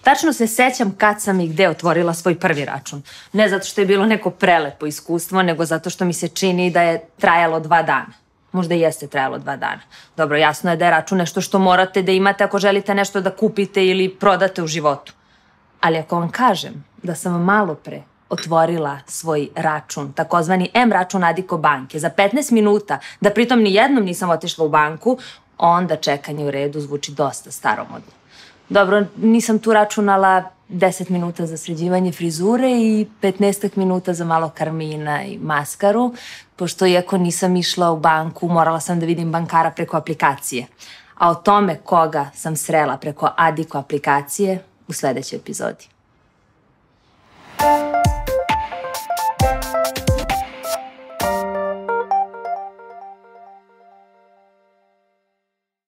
Tačno se sećam kad sam i gde otvorila svoj prvi račun. Ne zato što je bilo neko prelepo iskustvo, nego zato što mi se čini da je trajalo 2 dana. Možda i jeste trajalo 2 dana. Dobro, jasno je da je račun nešto što morate da imate ako želite nešto da kupite ili prodate u životu. Ali ako vam kažem da sam malo pre otvorila svoj račun, takozvani M račun Adiko banke, za 15 minuta, da pritom ni jednom nisam otišla u banku, onda čekanje u redu zvuči dosta staromodno. Dobro, nisam tu računala 10 minuta za sređivanje frizure i 15 minuta za malo karmina i maskaru, pošto iako nisam išla u banku, morala sam da vidim bankara preko aplikacije. A o tome koga sam srela preko Adiko aplikacije u sledećoj epizodi.